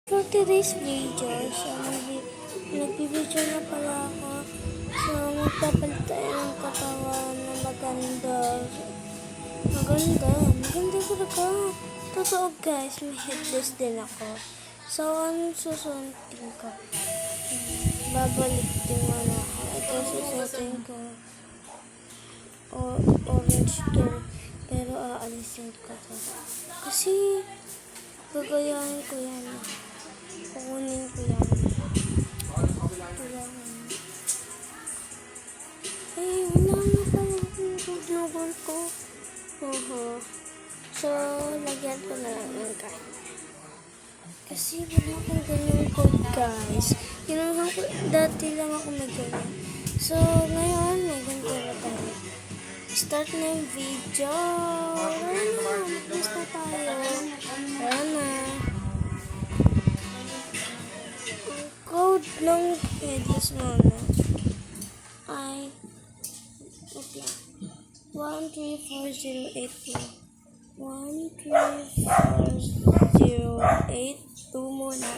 For today's video, nagbibideo na pala ako. So, magpapalit tayo ng katawan na maganda. Maganda talaga. Totoo guys, may headless din ako. So, anong susuntin ko? Babalik din mo na ako. Ito susuntin ko. Orange girl. Pero aalisin ko to. Kasi, gagayahin ko yan. Kukunin ko yan. Ay, wala na pala yung global ko. So, lagyan ko na lang ng kain. Kasi wala akong ganyan code, guys. Ginawa ko, dati lang ako may ganyan. So, ngayon, may ganito na tayo. Start na yung video. Mag-press na tayo. Code ng headless muna ay 134082 muna.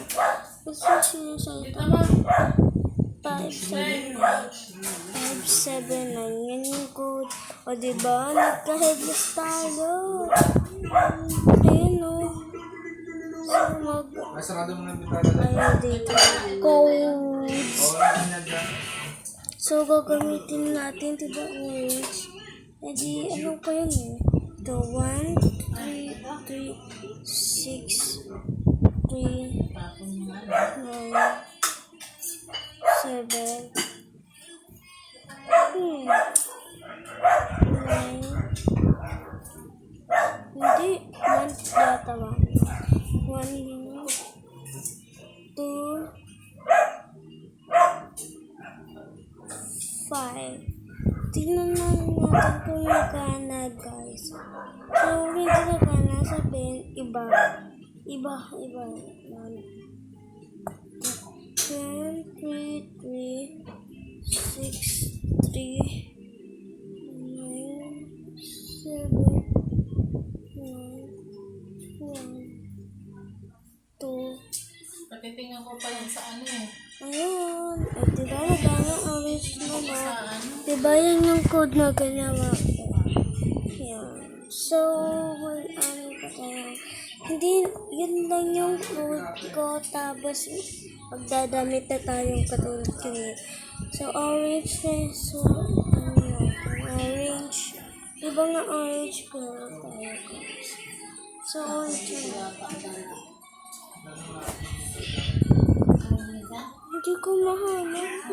Kasi sinusunod 579 yan yung code. O diba, nagka-headless tayo. Ayun o. Ayun dito. Codes. So, gagamitin natin to the orange. E di, ano pa yun eh? The 1, 3, 6, 3, 9, 7, 9, hindi, 1 yata ba? 1, 2, 5. Tingnan natin kung magkana, guys. So, hindi magkana, sabihin, iba. 10, 3, 3, 6, 3, 9, 7, 9, 1, 2. Patitingnan ko pa yan sa ano eh. Ayun. Diba nagana orange na diba yan yung code na ginawa ko. Yan. So, ano pa tayo? Hindi, yun lang yung code ko. Tapos, magdadamit na tayong katulad ko eh. So, orange na. So, orange. Diba nga orange ko tayo guys. So, orange na. Hindi ko mahanap.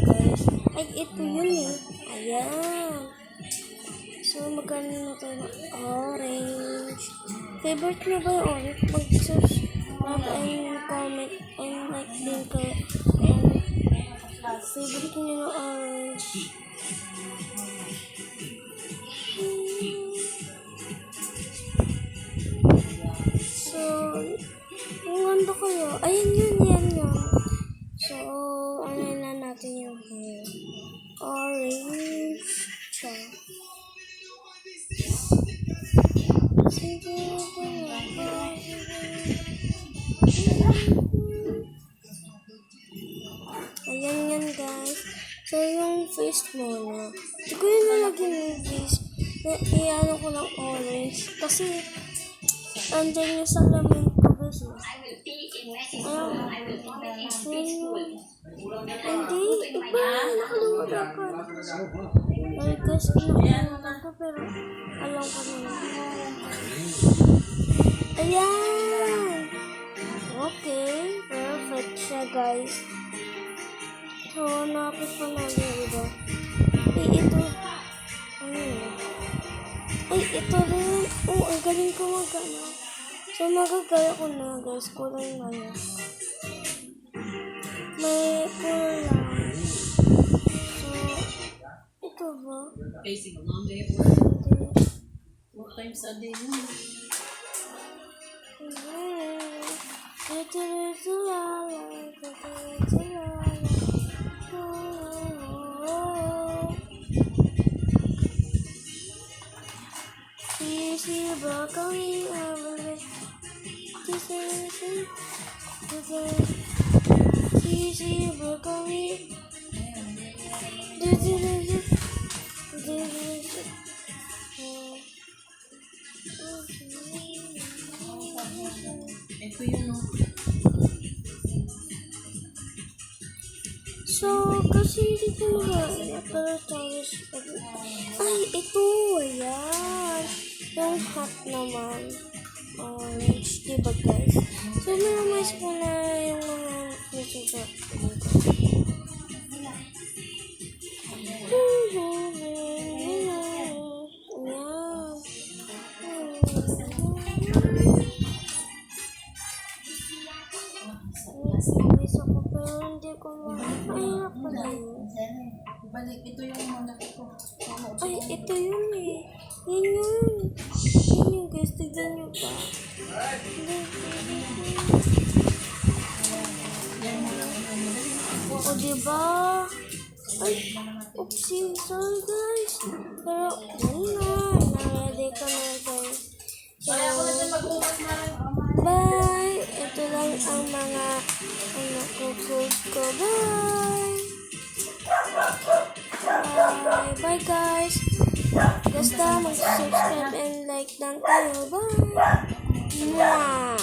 Guys. Ay, ito yun eh. Ayan. So, magkano na ito na orange. Favorite nyo ba yung orange? Mag-search and comment and like din ko. Favorite nyo na orange. So, ang ganda kayo. Ayan yun. So, ano na natin yung hair. Orange. So, ayan yan guys. So, yung face muna. Hindi ko yun nalagyan yung face. Iano ko ng orange. Kasi, andyan yung salamin ko guys. Hindi, iba. Nakalimutan ko. Ay guys, nakalimutan ko pero alam ko na. Ayan! Okay, perfect siya guys. So, nakapit pa natin, diba? Ay, ito. Ay, ito rin. Oh, ang galing ko magana. So, magagaya ko na guys. Kulay na yan. May kulay. So, ito ba? Facing a long day at work. What times a day yun? See, broccoli, this is Easy, broccoli. Ito yun, no? So, kasi hindi ko pero tapos, ay, ito, ayan. Yung hot naman. Orange, diba guys? So, minamize ko na yung mga nasugat ko dito. Minamize ako pero hindi ko mahirap pa din. Balik, ito yung mga ko. Ay, ito yun eh. Yan yun. Yan yun guys, tignan nyo pa. O diba? Ay, oopsie, sorry guys. Pero, yan na. Na-ready ko na guys. So, bye! Ito lang ang mga code ko. Bye! Bye guys! Basta mag-subscribe and like lang tayo. Bye! Mwah!